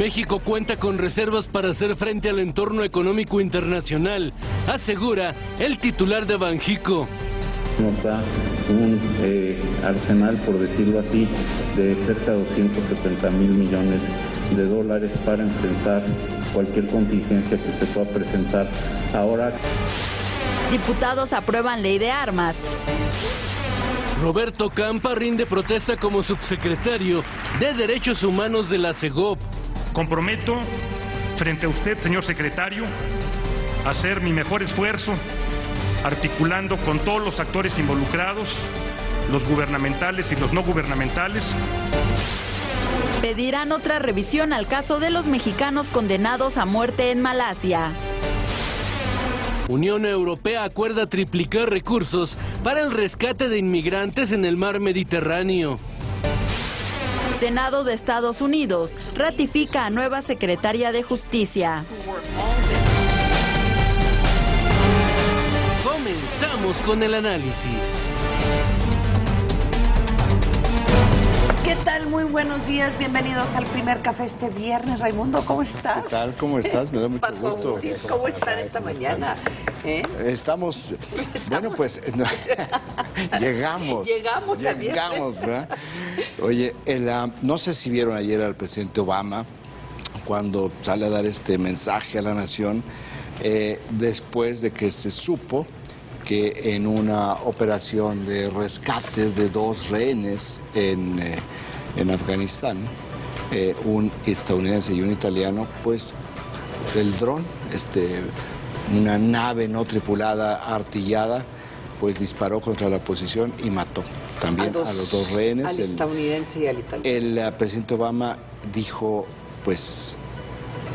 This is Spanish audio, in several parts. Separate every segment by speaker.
Speaker 1: México cuenta con reservas para hacer frente al entorno económico internacional, asegura el titular de Banjico.
Speaker 2: Nos da un arsenal, por decirlo así, de cerca de 270,000 millones de dólares para enfrentar cualquier contingencia que se pueda presentar ahora.
Speaker 3: Diputados aprueban ley de armas.
Speaker 1: Roberto Campa rinde protesta como subsecretario de Derechos Humanos de la CEGOP.
Speaker 4: Comprometo frente a usted, señor secretario, a hacer mi mejor esfuerzo, articulando con todos los actores involucrados, los gubernamentales y los no gubernamentales.
Speaker 3: Pedirán otra revisión al caso de los mexicanos condenados a muerte en Malasia.
Speaker 1: Unión Europea acuerda triplicar recursos para el rescate de inmigrantes en el mar Mediterráneo.
Speaker 3: Senado de Estados Unidos ratifica a nueva secretaria de Justicia.
Speaker 1: Comenzamos con el análisis.
Speaker 5: ¿Qué tal? Muy buenos días, bienvenidos al primer café este viernes. Raimundo, ¿cómo estás?
Speaker 6: ¿Qué tal? ¿Cómo estás? Me da mucho gusto.
Speaker 5: ¿Cómo están esta mañana?
Speaker 6: Estamos, bueno, pues llegamos
Speaker 5: a viernes.
Speaker 6: ¿verdad? Oye, no sé si vieron ayer al presidente Obama cuando sale a dar este mensaje a la nación después de que se supo que en una operación de rescate de 2 rehenes en Afganistán, un estadounidense y un italiano, pues el dron, una nave no tripulada, artillada, pues disparó contra la posición y mató también a los 2 rehenes.
Speaker 5: Al estadounidense y al italiano.
Speaker 6: El presidente Obama dijo, pues,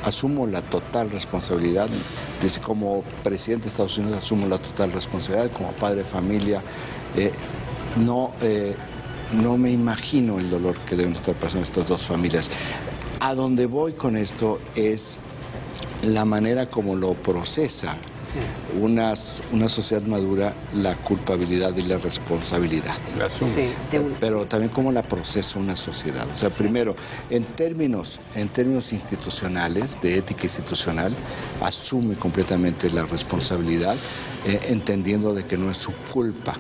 Speaker 6: asumo la total responsabilidad. Dice, como presidente de Estados Unidos asumo la total responsabilidad, como padre de familia. No me imagino el dolor que deben estar pasando estas 2 familias. A donde voy con esto es la manera como lo procesa una sociedad madura, la culpabilidad y la responsabilidad.
Speaker 5: Sí,
Speaker 6: pero también cómo la procesa una sociedad. O sea, primero, en términos institucionales, de ética institucional, asume completamente la responsabilidad, entendiendo de que no es su culpa.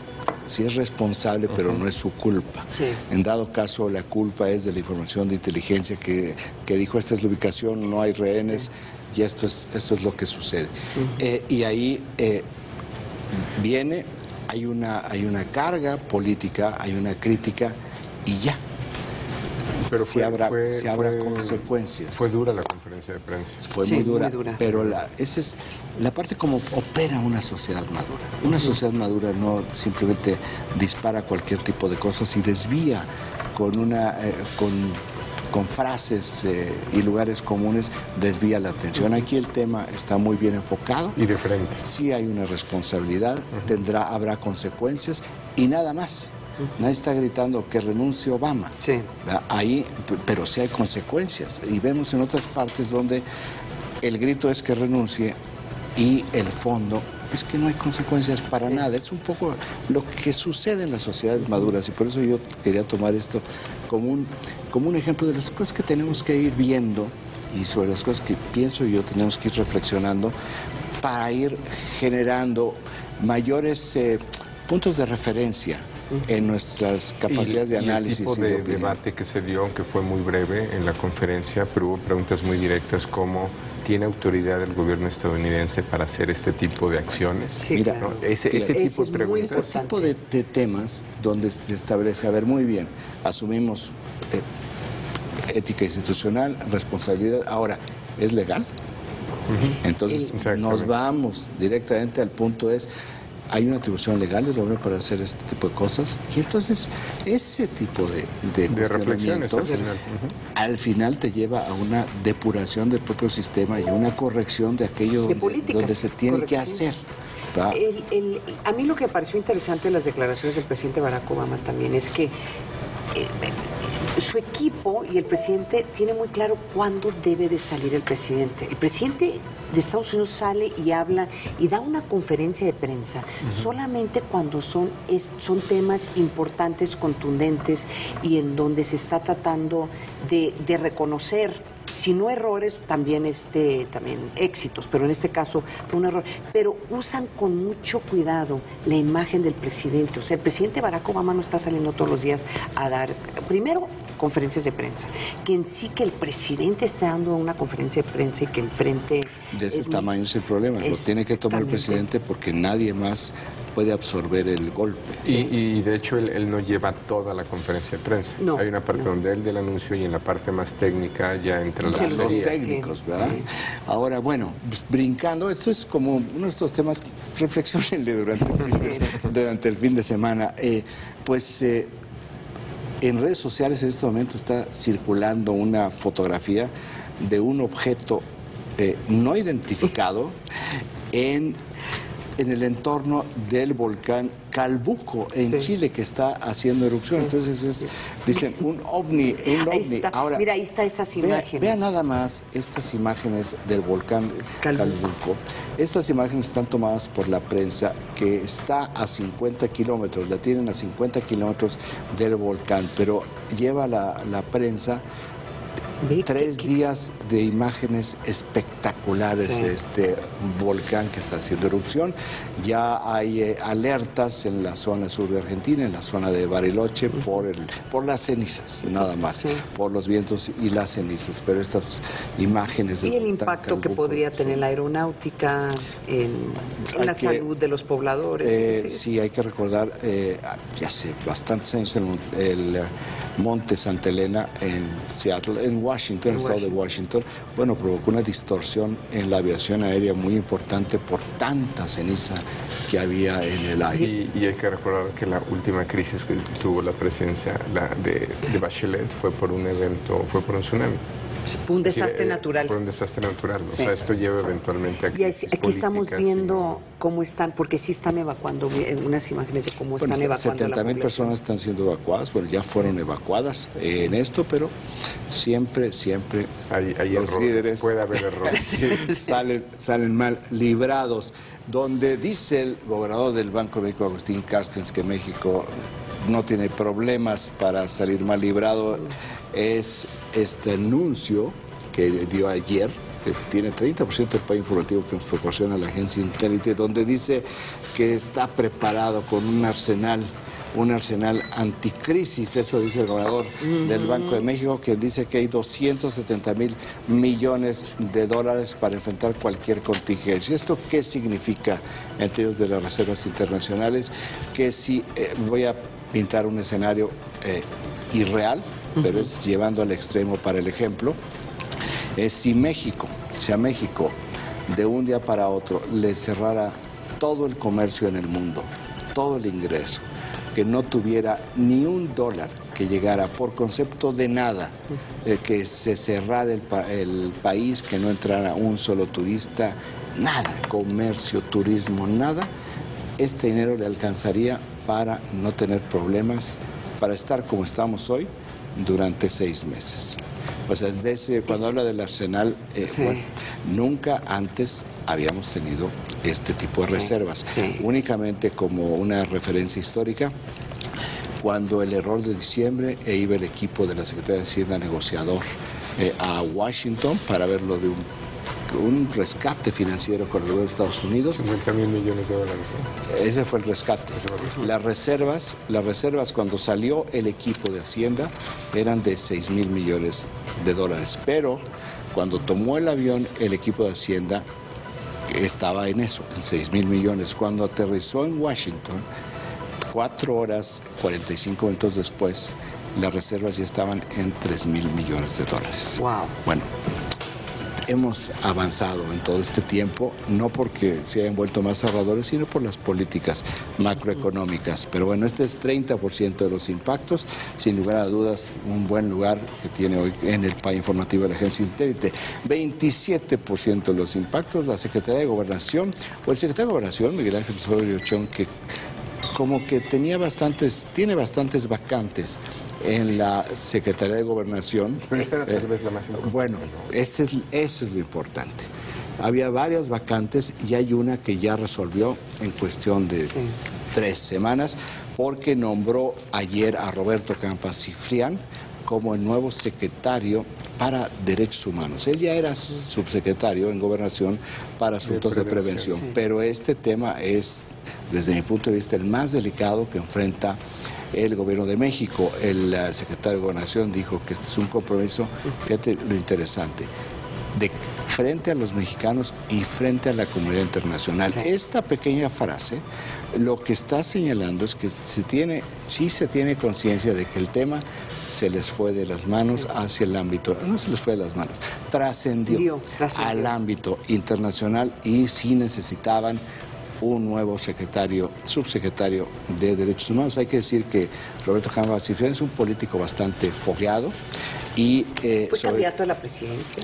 Speaker 6: Sí es responsable, pero no es su culpa.
Speaker 5: Sí.
Speaker 6: En dado caso, la culpa es de la información de inteligencia que dijo, esta es la ubicación, no hay rehenes, y esto es lo que sucede. Y ahí hay una carga política, hay una crítica, y ya.
Speaker 7: Pero
Speaker 6: habrá consecuencias.
Speaker 7: Fue dura la conferencia de prensa.
Speaker 6: Fue muy dura, pero esa es la parte como opera una sociedad madura. Una sociedad madura no simplemente dispara cualquier tipo de cosas y desvía con frases y lugares comunes, desvía la atención. Aquí el tema está muy bien enfocado.
Speaker 7: Y de frente.
Speaker 6: Sí hay una responsabilidad, habrá consecuencias y nada más. Nadie está gritando que renuncie Obama.
Speaker 5: Sí.
Speaker 6: Ahí, pero sí hay consecuencias. Y vemos en otras partes donde el grito es que renuncie y el fondo es que no hay consecuencias para nada. Es un poco lo que sucede en las sociedades maduras y por eso yo quería tomar esto como un ejemplo de las cosas que tenemos que ir viendo y sobre las cosas que pienso yo tenemos que ir reflexionando para ir generando mayores puntos de referencia en nuestras capacidades de análisis.
Speaker 7: El tipo de debate que se dio, aunque fue muy breve en la conferencia, pero hubo preguntas muy directas como ¿tiene autoridad el gobierno estadounidense para hacer este tipo de acciones?
Speaker 5: Sí,
Speaker 6: mira,
Speaker 5: claro.
Speaker 6: ese
Speaker 7: tipo de preguntas.
Speaker 6: Ese tipo de temas donde se establece, a ver, muy bien, asumimos ética institucional, responsabilidad, ahora, ¿es legal? Entonces nos vamos directamente al punto hay una atribución legal del gobierno para hacer este tipo de cosas y entonces ese tipo de
Speaker 7: reflexiones
Speaker 6: al final te lleva a una depuración del propio sistema y a una corrección de aquello donde se tiene que hacer.
Speaker 5: A mí lo que me pareció interesante de las declaraciones del presidente Barack Obama también es que su equipo y el presidente tiene muy claro cuándo debe de salir el presidente. El presidente de Estados Unidos sale y habla y da una conferencia de prensa solamente cuando son temas importantes, contundentes y en donde se está tratando de reconocer si no errores, también éxitos, pero en este caso fue un error. Pero usan con mucho cuidado la imagen del presidente. O sea, el presidente Barack Obama no está saliendo todos los días a dar, primero, conferencias de prensa. Que en sí que el presidente esté dando una conferencia de prensa y que enfrente...
Speaker 6: De ese tamaño es el problema. Lo tiene que tomar el presidente porque nadie más puede absorber el golpe.
Speaker 7: Y de hecho él no lleva toda la conferencia de prensa. No, hay una parte donde él del anuncio y en la parte más técnica ya entre los
Speaker 6: técnicos, ¿verdad? Sí. Ahora, bueno, pues, brincando, esto es como uno de estos temas, reflexionenle durante el fin de semana. En redes sociales en este momento está circulando una fotografía de un objeto no identificado en el entorno del volcán Calbuco en Chile, que está haciendo erupción. Entonces dicen un ovni.
Speaker 5: Ahora, mira, ahí están esas imágenes.
Speaker 6: Vea nada más estas imágenes del volcán Calbuco. Estas imágenes están tomadas por la prensa, que está a 50 kilómetros, la tienen a 50 kilómetros del volcán, pero lleva la prensa 3 días de imágenes espectaculares de este volcán que está haciendo erupción. Ya hay alertas en la zona sur de Argentina, en la zona de Bariloche, por las cenizas, nada más, por los vientos y las cenizas. Pero estas imágenes del
Speaker 5: volcán el impacto Calbuco, que podría tener la aeronáutica en la salud de los pobladores.
Speaker 6: Sí, hay que recordar, ya hace bastantes años el Monte Santa Elena en Seattle, en Washington, en el estado de Washington, bueno, provocó una distorsión en la aviación aérea muy importante por tanta ceniza que había en el aire.
Speaker 7: Y hay que recordar que la última crisis que tuvo la presidencia de Bachelet fue por un evento, fue por un tsunami.
Speaker 5: Un desastre natural.
Speaker 7: Por un desastre natural. O sea, esto lleva eventualmente a crisis
Speaker 5: políticas. Aquí estamos viendo cómo están, porque sí están evacuando, unas imágenes de cómo están evacuando
Speaker 6: 70,000 personas están siendo evacuadas, bueno, ya fueron evacuadas en esto, pero siempre
Speaker 7: hay
Speaker 6: los
Speaker 7: errores,
Speaker 6: líderes
Speaker 7: puede haber errores.
Speaker 6: salen mal librados. Donde dice el gobernador del Banco de México, Agustín Carstens, que México no tiene problemas para salir mal librado, es este anuncio que dio ayer, que tiene 30% del país informativo que nos proporciona la agencia Intelligence, donde dice que está preparado con un arsenal anticrisis. Eso dice el gobernador del Banco de México, que dice que hay 270,000 millones de dólares para enfrentar cualquier contingencia. ¿Esto qué significa en términos de las reservas internacionales? Que si voy a pintar un escenario irreal, pero es llevando al extremo para el ejemplo, si a México de un día para otro le cerrara todo el comercio en el mundo, todo el ingreso, que no tuviera ni un dólar que llegara por concepto de nada, que se cerrara el país, que no entrara un solo turista, nada, comercio, turismo, nada, este dinero le alcanzaría para no tener problemas, para estar como estamos hoy durante 6 meses. O sea, cuando habla del arsenal, bueno, nunca antes habíamos tenido este tipo de reservas. Únicamente como una referencia histórica, cuando el error de diciembre iba el equipo de la Secretaría de Hacienda negociador a Washington para ver lo de un rescate financiero con el gobierno de Estados Unidos.
Speaker 7: 50,000 millones de dólares. ¿No?
Speaker 6: Ese fue el rescate. Las reservas, cuando salió el equipo de Hacienda, eran de 6,000 millones de dólares. Pero cuando tomó el avión el equipo de Hacienda, estaba en eso, en 6,000 millones. Cuando aterrizó en Washington, 4 horas 45 minutos después, las reservas ya estaban en 3,000 millones de dólares.
Speaker 5: Wow.
Speaker 6: Bueno, hemos avanzado en todo este tiempo, no porque se hayan vuelto más ahorradores, sino por las políticas macroeconómicas. Pero bueno, este es 30% de los impactos. Sin lugar a dudas, un buen lugar que tiene hoy en el país informativo de la agencia Intelligence. 27% de los impactos, la Secretaría de Gobernación, o el secretario de Gobernación, Miguel Ángel Osorio Chong, que como que tiene bastantes vacantes en la Secretaría de Gobernación.
Speaker 7: Pero esta era tal vez la más importante.
Speaker 6: Bueno, eso es lo importante. Había varias vacantes y hay una que ya resolvió en cuestión de 3 semanas, porque nombró ayer a Roberto Campa Cifrián como el nuevo secretario para derechos humanos. Él ya era subsecretario en Gobernación para asuntos de prevención,
Speaker 5: sí.
Speaker 6: Pero este tema es, desde mi punto de vista, el más delicado que enfrenta el gobierno de México. El secretario de Gobernación dijo que este es un compromiso, fíjate lo interesante, de frente a los mexicanos y frente a la comunidad internacional. Sí. Esta pequeña frase lo que está señalando es que sí se tiene conciencia de que el tema se les fue de las manos hacia el ámbito, no se les fue de las manos, trascendió al ámbito internacional y sí necesitaban un nuevo subsecretario de Derechos Humanos. Hay que decir que Roberto Cámara Cifuentes es un político bastante fogueado y...
Speaker 5: ¿Fue candidato a la presidencia?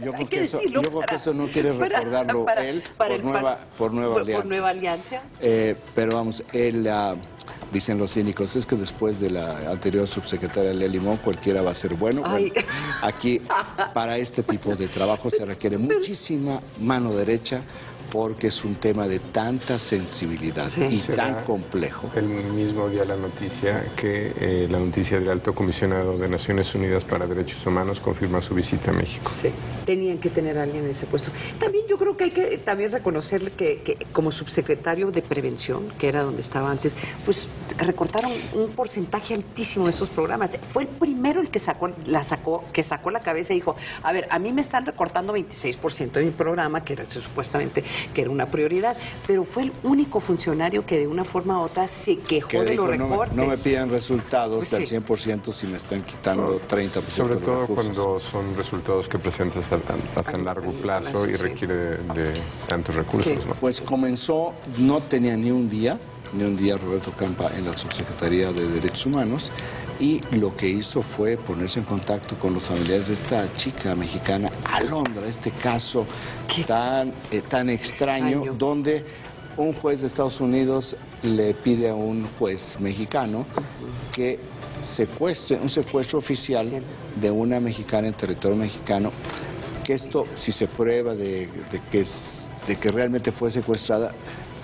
Speaker 6: Yo creo que eso no quiere recordarlo él por Nueva Alianza.
Speaker 5: ¿Por Nueva Alianza?
Speaker 6: Pero vamos, él, dicen los cínicos, es que después de la anterior subsecretaria Lea Limón, cualquiera va a ser bueno. Bueno, aquí, para este tipo de trabajo se requiere muchísima mano derecha, porque es un tema de tanta sensibilidad y tan complejo.
Speaker 7: El mismo día la noticia que la noticia del Alto Comisionado de Naciones Unidas para Derechos Humanos confirma su visita a México.
Speaker 5: Sí, tenían que tener a alguien en ese puesto. También yo creo que hay que también reconocerle que como subsecretario de Prevención, que era donde estaba antes, pues recortaron un porcentaje altísimo de esos programas. Fue el primero el que sacó la cabeza y dijo, a ver, a mí me están recortando 26% de mi programa, que era supuestamente que era una prioridad, pero fue el único funcionario que de una forma u otra se quejó de los recortes.
Speaker 6: No me pidan resultados del 100% si me están quitando 30%
Speaker 7: Sobre todo
Speaker 6: de recursos.
Speaker 7: Cuando son resultados que presentas a tan largo plazo y requiere de tantos recursos. ¿No?
Speaker 6: Pues comenzó, no tenía ni un día Roberto Campa en la Subsecretaría de Derechos Humanos, y lo que hizo fue ponerse en contacto con los familiares de esta chica mexicana, Alondra, este caso tan extraño, donde un juez de Estados Unidos le pide a un juez mexicano que secuestre, un secuestro oficial de una mexicana en territorio mexicano, que esto, si se prueba de que realmente fue secuestrada,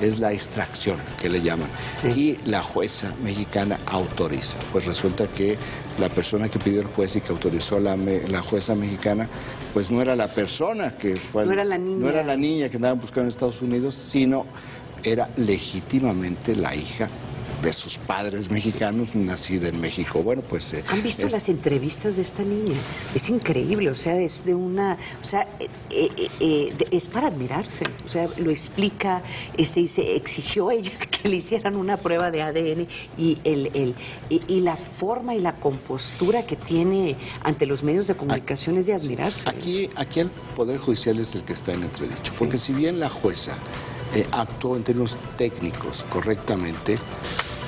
Speaker 6: es la extracción, que le llaman. Y la jueza mexicana autoriza. Pues resulta que la persona que pidió el juez y que autorizó la jueza mexicana, pues no era la persona que fue...
Speaker 5: No era la niña
Speaker 6: que andaban buscando en Estados Unidos, sino era legítimamente la hija de sus padres mexicanos, nacida en México. Bueno, pues...
Speaker 5: ¿Han visto las entrevistas de esta niña? Es increíble, o sea, es de una... O sea, es para admirarse. O sea, lo explica, dice, exigió ella que le hicieran una prueba de ADN y la forma y la compostura que tiene ante los medios de comunicación es de admirarse.
Speaker 6: Aquí el Poder Judicial es el que está en entredicho, porque si bien la jueza actuó en términos técnicos correctamente,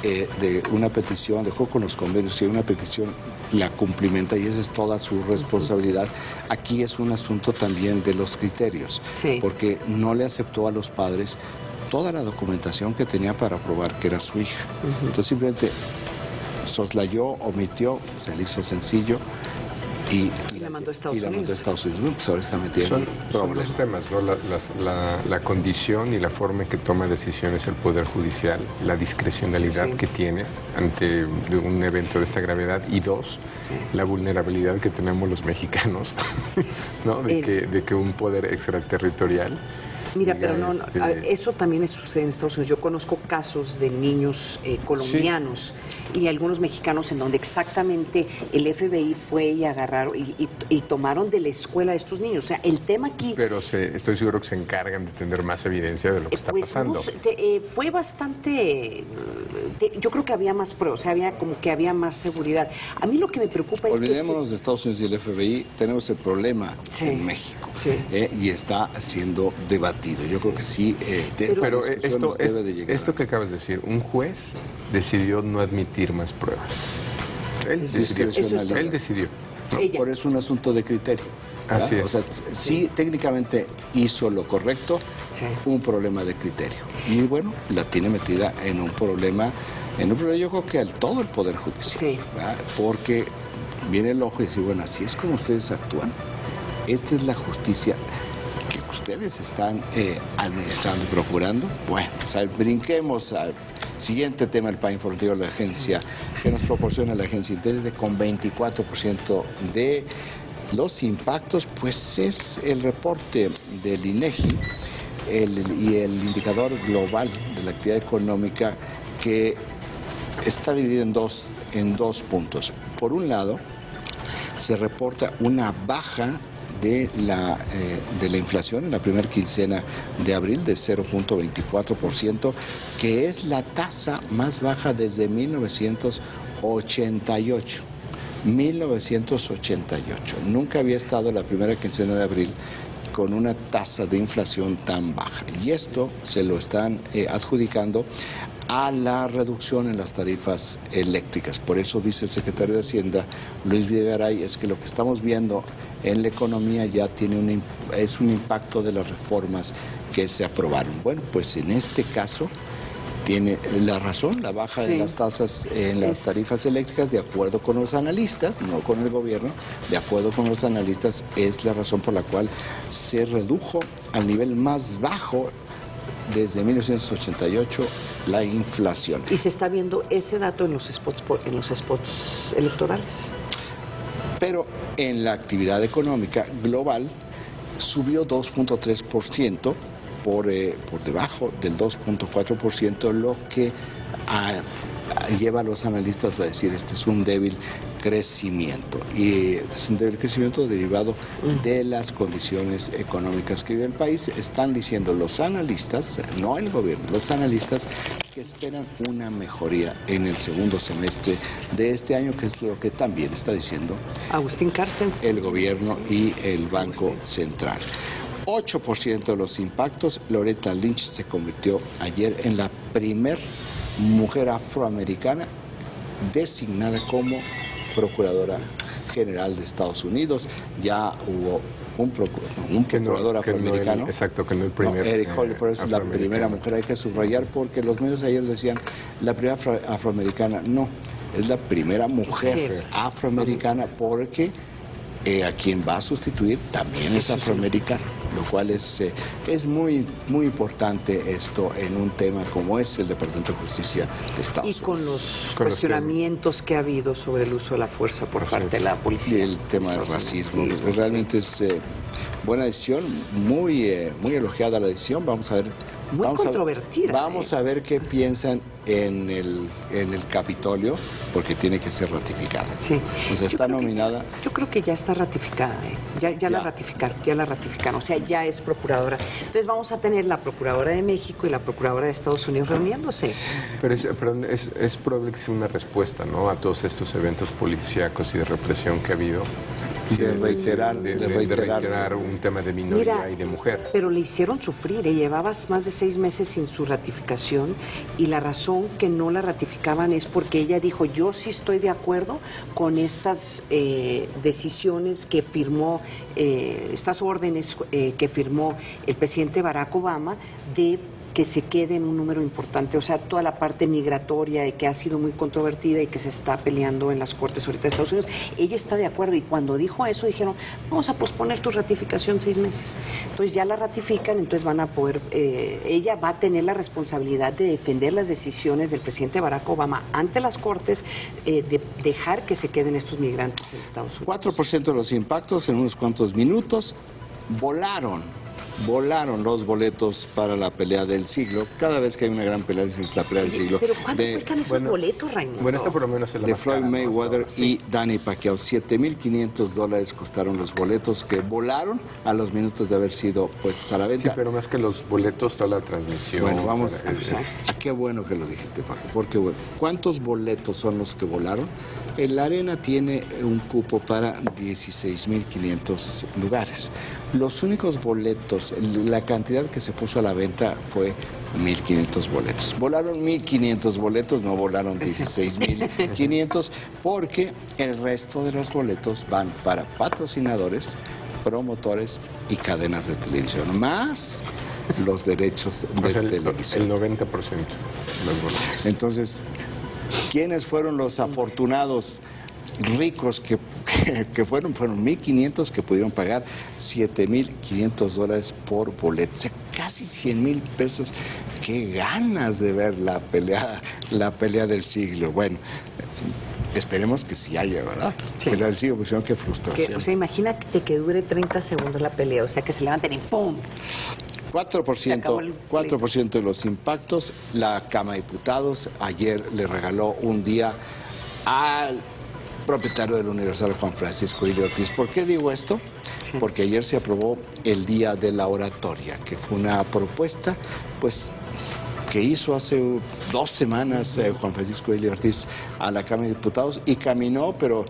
Speaker 6: de una petición, dejó con los convenios que una petición la cumplimenta y esa es toda su responsabilidad. Aquí es un asunto también de los criterios, porque no le aceptó a los padres toda la documentación que tenía para probar que era su hija. Entonces simplemente soslayó, omitió, se le hizo sencillo y la mandó a Estados Unidos. Bueno, pues ahora está metiendo
Speaker 7: son los temas, ¿no? La condición y la forma en que toma decisiones el Poder Judicial, la discrecionalidad que tiene ante un evento de esta gravedad, y dos, la vulnerabilidad que tenemos los mexicanos, ¿no? de que un poder extraterritorial...
Speaker 5: Mira, pero eso también sucede en Estados Unidos. Yo conozco casos de niños colombianos y algunos mexicanos en donde exactamente el FBI fue y agarraron y tomaron de la escuela a estos niños. O sea, el tema aquí...
Speaker 7: Pero estoy seguro que se encargan de tener más evidencia de lo que está pasando.
Speaker 5: Fue bastante... yo creo que había más pruebas, o sea, había más seguridad. A mí lo que me preocupa es
Speaker 6: Olvidémonos de Estados Unidos y el FBI, tenemos el problema en México y está siendo debatido. Yo creo que sí,
Speaker 7: pero esto que acabas de decir, un juez decidió no admitir más pruebas. Él decidió.
Speaker 6: ¿No? Por eso es un asunto de criterio.
Speaker 7: Así es.
Speaker 6: O sea, sí, técnicamente hizo lo correcto, un problema de criterio. Y bueno, la tiene metida en un problema, yo creo que todo el Poder Judicial. Porque viene el ojo y dice, bueno, así es como ustedes actúan. Esta es la justicia que ustedes están administrando y procurando. Bueno, o sea, brinquemos Siguiente tema, el PAI informativo de la agencia, que nos proporciona la agencia Intel, con 24% de los impactos, pues es el reporte del INEGI y el indicador global de la actividad económica, que está dividido en dos puntos. Por un lado, se reporta una baja de la inflación en la primera quincena de abril de 0.24%, que es la tasa más baja desde 1988. 1988. Nunca había estado la primera quincena de abril con una tasa de inflación tan baja. Y esto se lo están adjudicando a la reducción en las tarifas eléctricas. Por eso dice el secretario de Hacienda, Luis Videgaray, es que lo que estamos viendo en la economía ya es un impacto de las reformas que se aprobaron. Bueno, pues en este caso tiene la razón, la baja en las tasas, en las tarifas eléctricas, de acuerdo con los analistas, no con el gobierno, de acuerdo con los analistas, es la razón por la cual se redujo al nivel más bajo desde 1988 la inflación.
Speaker 5: Y se está viendo ese dato en los spots electorales.
Speaker 6: Pero en la actividad económica global subió 2.3%. Por debajo del 2.4%, lo que lleva a los analistas a decir este es un débil crecimiento. Y es un débil crecimiento derivado de las condiciones económicas que vive el país. Están diciendo los analistas, no el gobierno, los analistas, que esperan una mejoría en el segundo semestre de este año, que es lo que también está diciendo
Speaker 5: Agustín Carstens,
Speaker 6: el gobierno y el Banco Central. 8% de los impactos. Loretta Lynch se convirtió ayer en la primer mujer afroamericana designada como Procuradora General de Estados Unidos. Ya hubo un procurador afroamericano.
Speaker 7: Exacto, que no el primer.
Speaker 6: Eric Holder es la primera mujer, hay que subrayar, porque los medios ayer decían la primera afroamericana. No, es la primera mujer afroamericana, porque a quien va a sustituir también es afroamericano, lo cual es muy importante esto en un tema como es el Departamento de Justicia de Estados Unidos.
Speaker 5: Y con los cuestionamientos que ha habido sobre el uso de la fuerza por parte de la policía.
Speaker 6: Y el tema del racismo, realmente es buena decisión, muy elogiada la decisión. Vamos a ver.
Speaker 5: Muy controvertida.
Speaker 6: Vamos a ver qué piensan en el Capitolio, porque tiene que ser ratificada.
Speaker 5: Sí.
Speaker 6: O sea, está nominada.
Speaker 5: Yo creo que ya está ratificada. Ya la ratificaron. O sea, ya es procuradora. Entonces vamos a tener la Procuradora de México y la Procuradora de Estados Unidos reuniéndose.
Speaker 7: Pero es probable que sea una respuesta, ¿no?, a todos estos eventos policíacos y de represión que ha habido.
Speaker 6: De reiterar
Speaker 7: un tema de minoría y de mujer.
Speaker 5: Pero le hicieron sufrir, llevabas más de 6 meses sin su ratificación, y la razón que no la ratificaban es porque ella dijo, yo sí estoy de acuerdo con estas decisiones que firmó, estas órdenes que firmó el presidente Barack Obama, de que se quede en un número importante, o sea, toda la parte migratoria que ha sido muy controvertida y que se está peleando en las cortes ahorita de Estados Unidos. Ella está de acuerdo, y cuando dijo eso dijeron, vamos a posponer tu ratificación 6 meses. Entonces ya la ratifican, entonces van a poder, ella va a tener la responsabilidad de defender las decisiones del presidente Barack Obama ante las cortes, de dejar que se queden estos migrantes en Estados Unidos.
Speaker 6: 4% de los impactos en unos cuantos minutos. Volaron los boletos para la pelea del siglo. Cada vez que hay una gran pelea, es la pelea del siglo.
Speaker 5: ¿Pero cuánto cuestan esos boletos, Raimundo?
Speaker 7: Bueno, esta por lo menos es la
Speaker 6: de Floyd Mayweather y Danny Pacquiao. $7,500 costaron los boletos, que volaron a los minutos de haber sido puestos a la venta.
Speaker 7: Sí, pero más que los boletos, toda la transmisión.
Speaker 6: Bueno, vamos a qué bueno que lo dijiste, Paco. Porque, bueno, ¿cuántos boletos son los que volaron? La arena tiene un cupo para 16,500 lugares. Los únicos boletos, la cantidad que se puso a la venta fue 1,500 boletos. Volaron 1,500 boletos, no volaron 16,500, porque el resto de los boletos van para patrocinadores, promotores y cadenas de televisión, más los derechos de televisión.
Speaker 7: El 90%.
Speaker 6: Entonces, ¿quiénes fueron los afortunados ricos que fueron 1,500 que pudieron pagar $7,500 por boleto? O sea, casi 100,000 pesos qué ganas de ver la pelea del siglo. Bueno, esperemos que sí haya, ¿verdad? Sí. Pelea del siglo, pues qué frustración.
Speaker 5: O sea, imagínate que dure 30 segundos la pelea, o sea, que se levanten y ¡pum!
Speaker 6: 4% de los impactos. La Cámara de Diputados ayer le regaló un día al propietario del Universal, Juan Francisco Illia Ortiz. ¿Por qué digo esto? Sí. Porque ayer se aprobó el Día de la Oratoria, que fue una propuesta, pues, que hizo hace 2 semanas Juan Francisco Illia Ortiz a la Cámara de Diputados y caminó, pero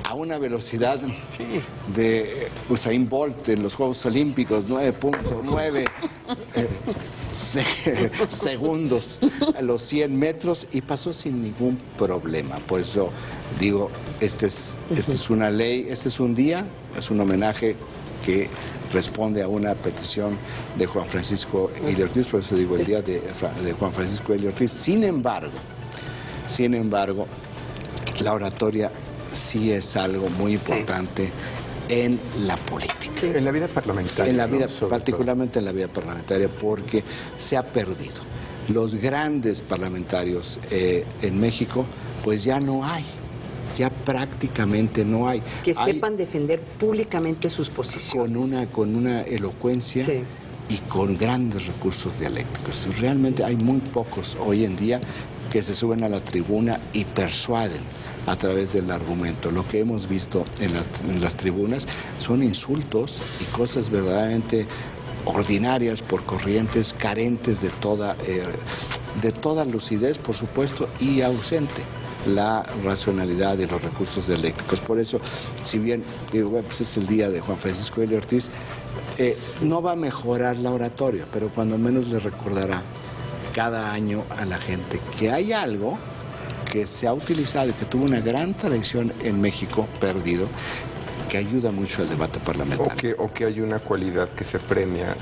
Speaker 6: a una velocidad de Usain Bolt en los Juegos Olímpicos, 9.9 segundos a los 100 metros y pasó sin ningún problema. Por eso digo, este es una ley, este es un día, es un homenaje que responde a una petición de Juan Francisco Illia Ortiz, por eso digo el día de Juan Francisco Illia Ortiz. Sin embargo, la oratoria sí es algo muy importante en la política.
Speaker 7: Sí. En la vida parlamentaria.
Speaker 6: Particularmente en la vida parlamentaria, porque se ha perdido. Los grandes parlamentarios en México, pues ya no hay. Ya prácticamente no hay.
Speaker 5: Que sepan defender públicamente sus posiciones.
Speaker 6: Con una elocuencia y con grandes recursos dialécticos. Realmente hay muy pocos hoy en día que se suben a la tribuna y persuaden a través del argumento. Lo que hemos visto en las tribunas son insultos y cosas verdaderamente ordinarias por corrientes carentes de toda lucidez, por supuesto, y ausente la racionalidad de los recursos dialécticos. Por eso, si bien pues es el día de Juan Francisco Illia Ortiz, no va a mejorar la oratoria, pero cuando menos le recordará cada año a la gente que hay algo que se ha utilizado y que tuvo una gran tradición en México, perdido, que ayuda mucho al debate parlamentario.
Speaker 7: O que hay una cualidad que se premia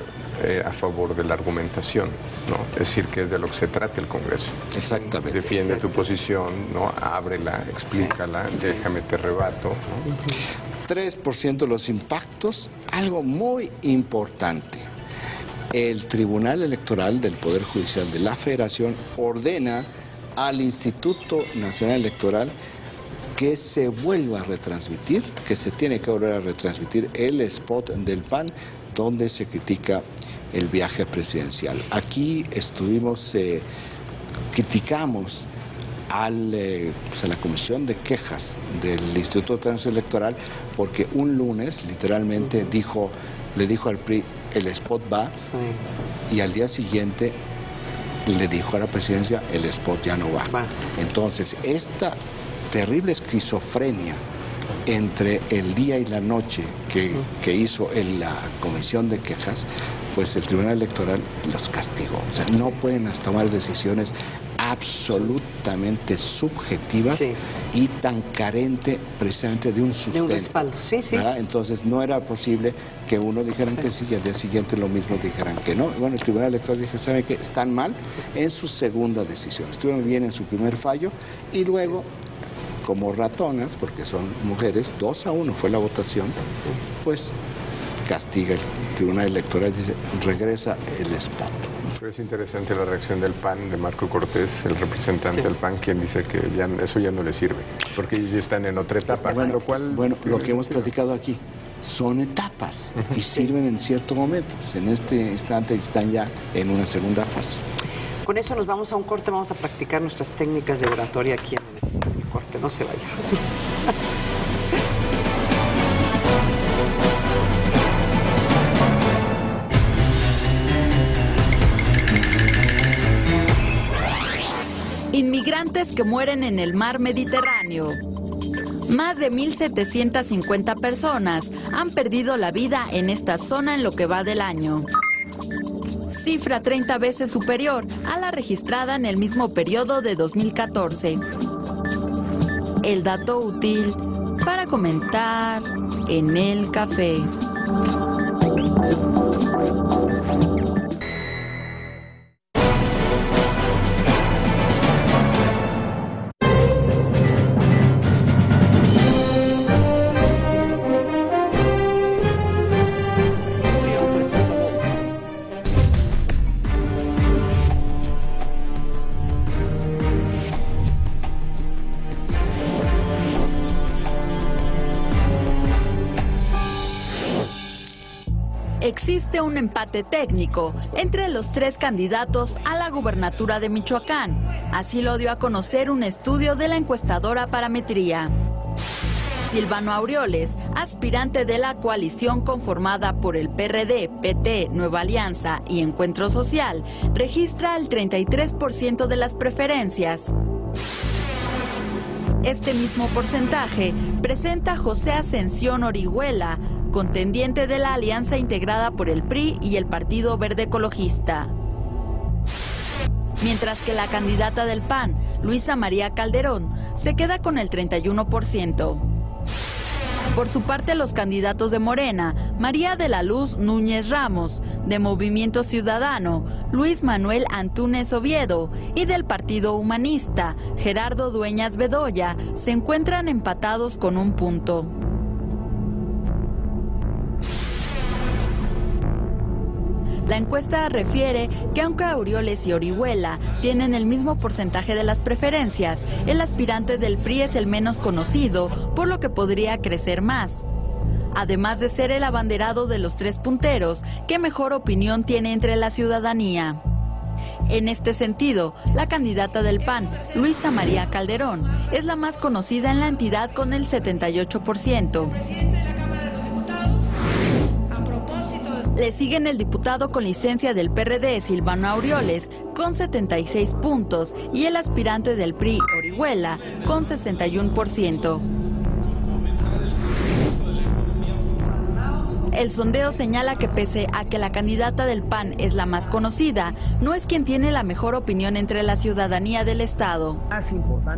Speaker 7: a favor de la argumentación, ¿no? Es decir, que es de lo que se trata el Congreso.
Speaker 6: Exactamente.
Speaker 7: Defiende tu posición, ¿no? Ábrela, explícala, déjame te rebato, ¿no?
Speaker 6: 3% de los impactos, algo muy importante. El Tribunal Electoral del Poder Judicial de la Federación ordena al Instituto Nacional Electoral que se vuelva a retransmitir, que se tiene que volver a retransmitir el spot del PAN donde se critica el viaje presidencial. Aquí criticamos a la Comisión de Quejas del Instituto Nacional Electoral porque un lunes literalmente le dijo al PRI el spot va y al día siguiente le dijo a la presidencia el spot ya no va. Entonces esta terrible esquizofrenia entre el día y la noche que hizo en la Comisión de Quejas, pues el Tribunal Electoral los castigó. O sea, no pueden tomar decisiones absolutamente subjetivas y tan carente precisamente de un sustento.
Speaker 5: De un respaldo,
Speaker 6: Entonces no era posible que uno dijeran que sí y al día siguiente lo mismo dijeran que no. Bueno, el Tribunal Electoral dijo, ¿saben qué? Están mal en su segunda decisión. Estuvieron bien en su primer fallo y luego, como ratonas, porque son mujeres, 2-1 fue la votación, pues castiga el Tribunal Electoral, dice, regresa el spot.
Speaker 7: Es interesante la reacción del PAN, de Marco Cortés, el representante del PAN, quien dice que eso ya no le sirve, porque ellos ya están en otra etapa.
Speaker 6: Lo que hemos platicado aquí son etapas y sirven en ciertos momentos. En este instante están ya en una segunda fase.
Speaker 5: Con eso nos vamos a un corte, vamos a practicar nuestras técnicas de oratoria aquí en el corte, no se vaya.
Speaker 3: Inmigrantes que mueren en el mar Mediterráneo. Más de 1.750 personas han perdido la vida en esta zona en lo que va del año. Cifra 30 veces superior a la registrada en el mismo periodo de 2014. El dato útil para comentar en el café. Existe un empate técnico entre los 3 candidatos a la gubernatura de Michoacán. Así lo dio a conocer un estudio de la encuestadora Parametría. Silvano Aureoles, aspirante de la coalición conformada por el PRD, PT, Nueva Alianza y Encuentro Social, registra el 33% de las preferencias. Este mismo porcentaje presenta José Ascensión Orihuela, contendiente de la alianza integrada por el PRI y el Partido Verde Ecologista. Mientras que la candidata del PAN, Luisa María Calderón, se queda con el 31%. Por su parte, los candidatos de Morena, María de la Luz Núñez Ramos, de Movimiento Ciudadano, Luis Manuel Antúnez Oviedo, y del Partido Humanista, Gerardo Dueñas Bedoya, se encuentran empatados con 1 punto. La encuesta refiere que aunque Aureoles y Orihuela tienen el mismo porcentaje de las preferencias, el aspirante del PRI es el menos conocido, por lo que podría crecer más. Además de ser el abanderado de los 3 punteros, que mejor opinión tiene entre la ciudadanía. En este sentido, la candidata del PAN, Luisa María Calderón, es la más conocida en la entidad con el 78%. Le siguen el diputado con licencia del PRD, Silvano Aureoles, con 76 puntos, y el aspirante del PRI, Orihuela, con 61%. El sondeo señala que pese a que la candidata del PAN es la más conocida, no es quien tiene la mejor opinión entre la ciudadanía del estado.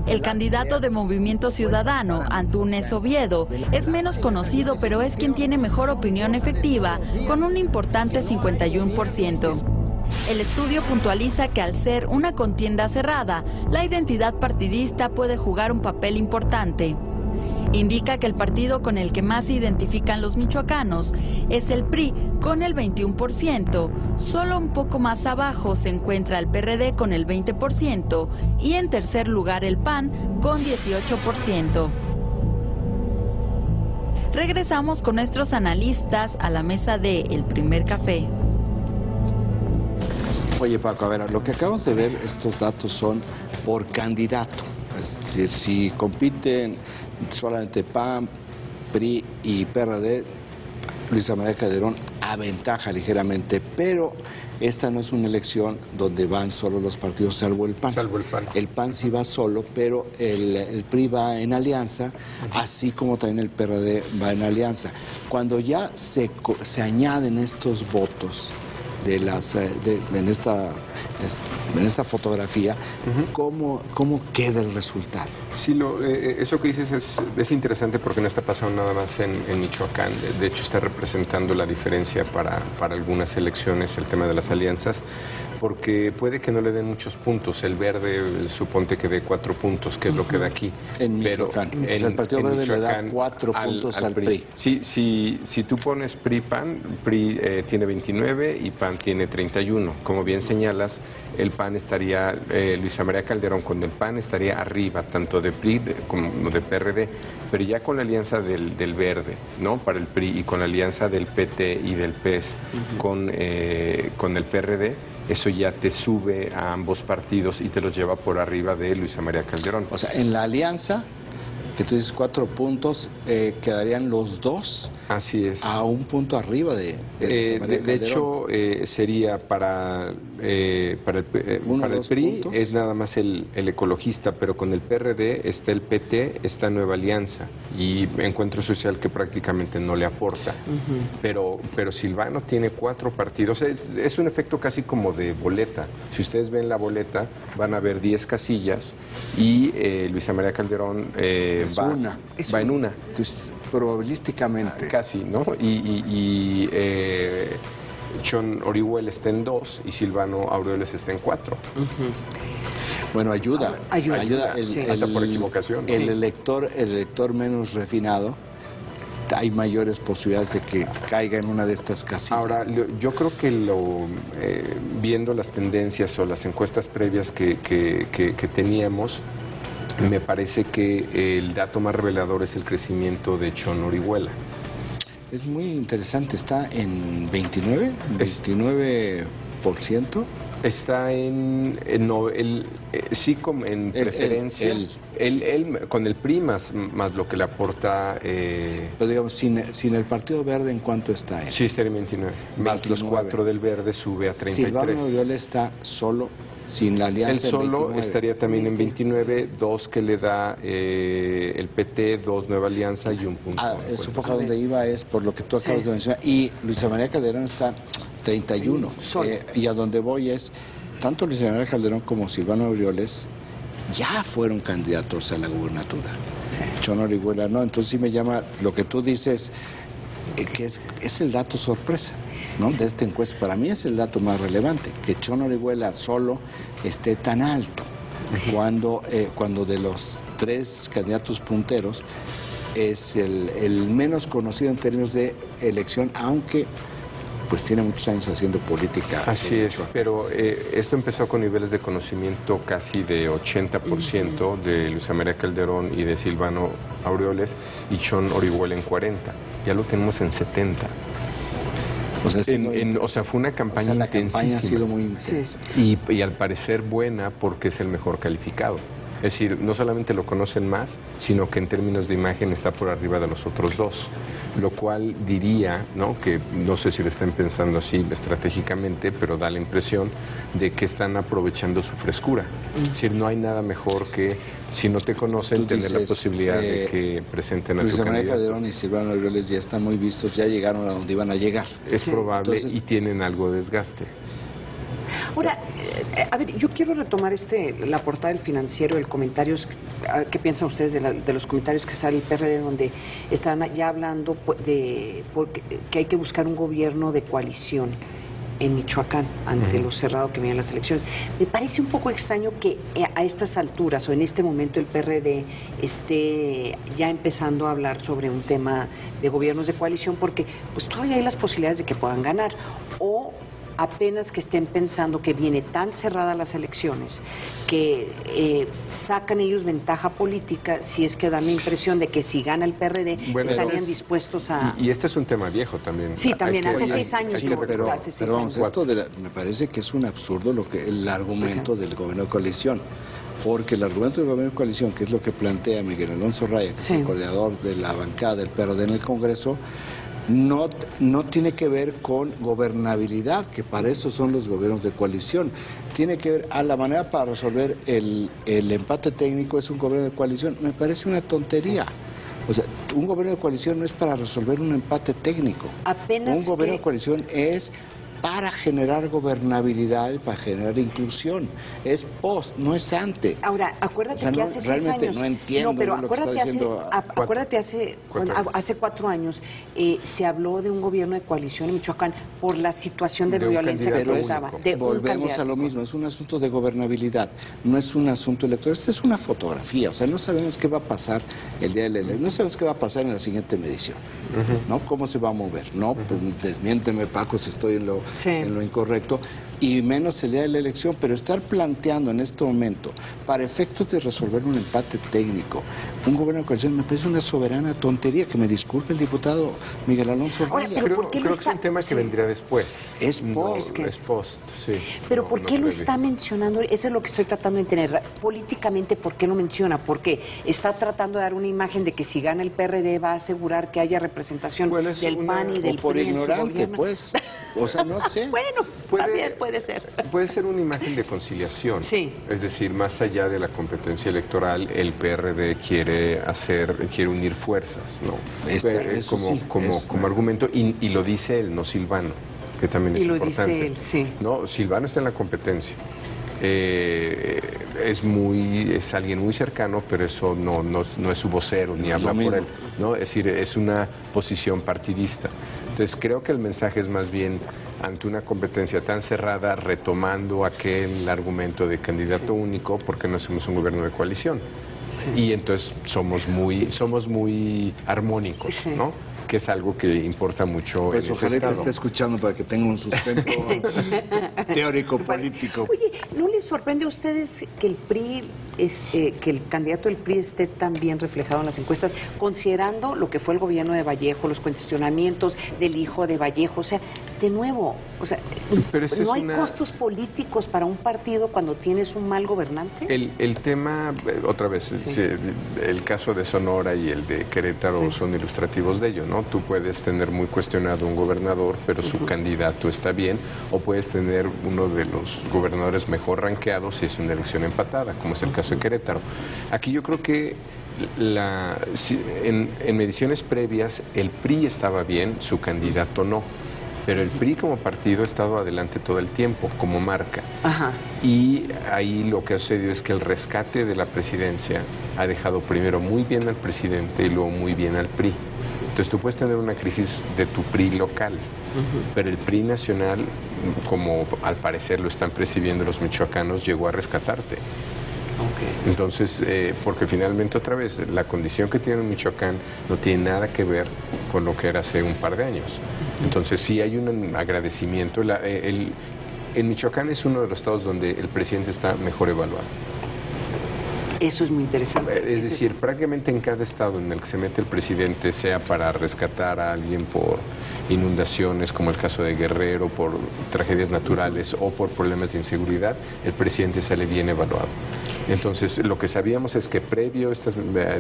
Speaker 3: El candidato de Movimiento Ciudadano, Antúnez Oviedo, es menos conocido, pero es quien tiene mejor opinión efectiva, con un importante 51%. El estudio puntualiza que al ser una contienda cerrada, la identidad partidista puede jugar un papel importante. Indica que el partido con el que más se identifican los michoacanos es el PRI, con el 21%, solo un poco más abajo se encuentra el PRD con el 20% y en tercer lugar el PAN con 18%. Regresamos con nuestros analistas a la mesa de El Primer Café.
Speaker 6: Oye, Paco, a ver, lo que acabamos de ver, estos datos son por candidato. Es decir, si compiten solamente PAN, PRI y PRD, Luisa María Calderón aventaja ligeramente, pero esta no es una elección donde van solo los partidos, salvo el PAN.
Speaker 7: Salvo el PAN.
Speaker 6: El PAN sí va solo, pero el PRI va en alianza, así como también el PRD va en alianza. Cuando ya se añaden estos votos en esta fotografía, ¿cómo queda el resultado?
Speaker 7: Sí, eso que dices es interesante porque no está pasando nada más en Michoacán. De hecho, está representando la diferencia para algunas elecciones el tema de las alianzas, porque puede que no le den muchos puntos. El Verde, suponte que dé 4 puntos, que es lo que da aquí.
Speaker 6: En Michoacán. O sea, el Partido Verde le da 4 puntos al PRI.
Speaker 7: Sí, si tú pones PRI-PAN, PRI tiene 29 y PAN tiene 31. Como bien señalas, el PAN estaría, Luisa María Calderón con el PAN estaría arriba, tanto de PRI como de PRD, pero ya con la alianza del Verde, ¿no? Para el PRI, y con la alianza del PT y del PES con el PRD, eso ya te sube a ambos partidos y te los lleva por arriba de Luisa María Calderón.
Speaker 6: O sea, en la alianza, que tú dices 4 puntos, quedarían los dos.
Speaker 7: Así es.
Speaker 6: A 1 punto arriba de Luisa María Calderón.
Speaker 7: De hecho, sería para el PRI puntos. Es nada más el ecologista, pero con el PRD está el PT, está Nueva Alianza y Encuentro Social, que prácticamente no le aporta. Pero Silvano tiene 4 partidos. Es un efecto casi como de boleta. Si ustedes ven la boleta, van a ver 10 casillas y Luisa María Calderón va en una.
Speaker 6: Entonces, probabilísticamente.
Speaker 7: Casi, ¿no? Y Chon Orihuela está en 2 y Silvano Aureoles está en 4.
Speaker 6: Bueno, ayuda.
Speaker 7: Hasta por equivocación.
Speaker 6: El elector menos refinado, hay mayores posibilidades de que caiga en una de estas casillas.
Speaker 7: Ahora, yo creo que viendo las tendencias o las encuestas previas que teníamos, me parece que el dato más revelador es el crecimiento de Chon Orihuela.
Speaker 6: Es muy interesante, está en 29%.
Speaker 7: Está sí, como en preferencia. Él con el PRI más lo que le aporta.
Speaker 6: Pero digamos, sin el Partido Verde, ¿en cuánto está él?
Speaker 7: Sí, está en 29. Más los 4 del Verde sube a 33.
Speaker 6: Silvano Aureoles está solo, sin la alianza.
Speaker 7: Él solo estaría también en 29, 2 que le da el PT, 2 Nueva Alianza y un punto.
Speaker 6: Es un poco a donde iba, es por lo que tú acabas de mencionar. Y Luisa María Calderón está 31. Y a donde voy es, tanto Luisa María Calderón como Silvano Aureoles ya fueron candidatos a la gubernatura. Chon Orihuela no. Entonces sí me llama lo que tú dices, que es el dato sorpresa, ¿no? De esta encuesta. Para mí es el dato más relevante, que Chon Orihuela solo esté tan alto, cuando de los 3 candidatos punteros es el menos conocido en términos de elección, aunque pues tiene muchos años haciendo política.
Speaker 7: Así es, pero esto empezó con niveles de conocimiento casi de 80% de Luisa María Calderón y de Silvano Aureoles, y Chon Orihuela en 40%. Ya lo tenemos en 70%. O sea, fue una campaña
Speaker 6: la
Speaker 7: intensísima.
Speaker 6: Campaña ha sido muy intensa.
Speaker 7: Y al parecer buena, porque es el mejor calificado. Es decir, no solamente lo conocen más, sino que en términos de imagen está por arriba de los otros 2. Lo cual diría, ¿no?, que no sé si lo están pensando así estratégicamente, pero da la impresión de que están aprovechando su frescura. Es decir, no hay nada mejor que, si no te conocen, tener la posibilidad de que presenten a tu candidato.
Speaker 6: Luisa María Calderón y Silvano Aureoles ya están muy vistos, ya llegaron a donde iban a llegar.
Speaker 7: Es probable. Entonces, y tienen algo de desgaste.
Speaker 5: Ahora, a ver, yo quiero retomar la portada del Financiero, el comentarios, ¿qué piensan ustedes de los comentarios que sale el PRD, donde están ya hablando que hay que buscar un gobierno de coalición en Michoacán ante lo cerrado que vienen las elecciones? Me parece un poco extraño que a estas alturas o en este momento el PRD esté ya empezando a hablar sobre un tema de gobiernos de coalición, porque pues todavía hay las posibilidades de que puedan ganar, o apenas que estén pensando que viene tan cerradas las elecciones que sacan ellos ventaja política si es que dan la impresión de que si gana el PRD estarían dispuestos a...
Speaker 7: Y este es un tema viejo también.
Speaker 5: Sí, también, hace 6 años.
Speaker 6: Sí, pero vamos, esto me parece que es un absurdo el argumento del gobierno de coalición. Porque el argumento del gobierno de coalición, que es lo que plantea Miguel Alonso Raya, que es el coordinador de la bancada del PRD en el Congreso, no tiene que ver con gobernabilidad, que para eso son los gobiernos de coalición. Tiene que ver a la manera para resolver el empate técnico, es un gobierno de coalición. Me parece una tontería. O sea, un gobierno de coalición no es para resolver un empate técnico. Un gobierno de coalición es para generar gobernabilidad, para generar inclusión. Es post, no es ante.
Speaker 5: Ahora, acuérdate que hace 6 años...
Speaker 6: No entiendo
Speaker 5: pero
Speaker 6: lo que está diciendo...
Speaker 5: Acuérdate, hace 4 años se habló de un gobierno de coalición en Michoacán por la situación de violencia que se estaba.
Speaker 6: Volvemos a lo mismo, es un asunto de gobernabilidad, no es un asunto electoral. Esta es una fotografía, o sea, no sabemos qué va a pasar el día de la elección, no sabemos qué va a pasar en la siguiente medición, ¿no? ¿Cómo se va a mover? No, pues, desmiénteme, Paco, si estoy en lo incorrecto, y menos el día de la elección, pero estar planteando en este momento, para efectos de resolver un empate técnico, un gobierno de coalición, me parece una soberana tontería. Que me disculpe el diputado Miguel Alonso Raya.
Speaker 7: Creo que es un tema que vendría después.
Speaker 6: Es post.
Speaker 7: Es post, sí.
Speaker 5: Pero ¿por qué lo está mencionando? Eso es lo que estoy tratando de entender. Políticamente, ¿por qué lo menciona? Porque está tratando de dar una imagen de que si gana el PRD va a asegurar que haya representación del PAN y del PRI.
Speaker 6: Por ignorante, pues. O sea, no sé.
Speaker 5: Bueno, también puede ser.
Speaker 7: Puede ser una imagen de conciliación.
Speaker 5: Sí.
Speaker 7: Es decir, más allá de la competencia electoral, el PRD quiere unir fuerzas, ¿no? Como argumento, y lo dice él, no Silvano, que también es importante.
Speaker 5: Y lo dice él, sí.
Speaker 7: No, Silvano está en la competencia. Es alguien muy cercano, pero eso no es su vocero, ni habla por él, ¿no? Es decir, es una posición partidista. Entonces creo que el mensaje es más bien, ante una competencia tan cerrada, retomando aquel argumento de candidato único, porque no hacemos un gobierno de coalición. Sí. Y entonces somos muy armónicos, ¿no? Que es algo que importa mucho.
Speaker 6: Pues ojalá te esté escuchando para que tenga un sustento teórico, político.
Speaker 5: Oye, ¿no les sorprende a ustedes que el PRI es que el candidato del PRI esté tan bien reflejado en las encuestas, considerando lo que fue el gobierno de Vallejo, los cuestionamientos del hijo de Vallejo? O sea, de nuevo, o sea, ¿no hay costos políticos para un partido cuando tienes un mal gobernante?
Speaker 7: El tema, otra vez, sí, el caso de Sonora y el de Querétaro son ilustrativos de ello, ¿no? Tú puedes tener muy cuestionado un gobernador, pero su candidato está bien, o puedes tener uno de los gobernadores mejor rankeados si es una elección empatada, como es el caso de Querétaro. Aquí yo creo que en mediciones previas el PRI estaba bien, su candidato no. Pero el PRI como partido ha estado adelante todo el tiempo, como marca. Ajá. Y ahí lo que ha sucedido es que el rescate de la presidencia ha dejado primero muy bien al presidente y luego muy bien al PRI. Entonces tú puedes tener una crisis de tu PRI local, pero el PRI nacional, como al parecer lo están percibiendo los michoacanos, llegó a rescatarte. Okay. Entonces, porque finalmente otra vez, la condición que tiene Michoacán no tiene nada que ver con lo que era hace un par de años. Entonces sí hay un agradecimiento. En Michoacán es uno de los estados donde el presidente está mejor evaluado.
Speaker 5: Eso es muy interesante.
Speaker 7: Es decir, prácticamente en cada estado en el que se mete el presidente, sea para rescatar a alguien por inundaciones, como el caso de Guerrero, por tragedias naturales o por problemas de inseguridad, el presidente sale bien evaluado. Entonces, lo que sabíamos es que previo a estas,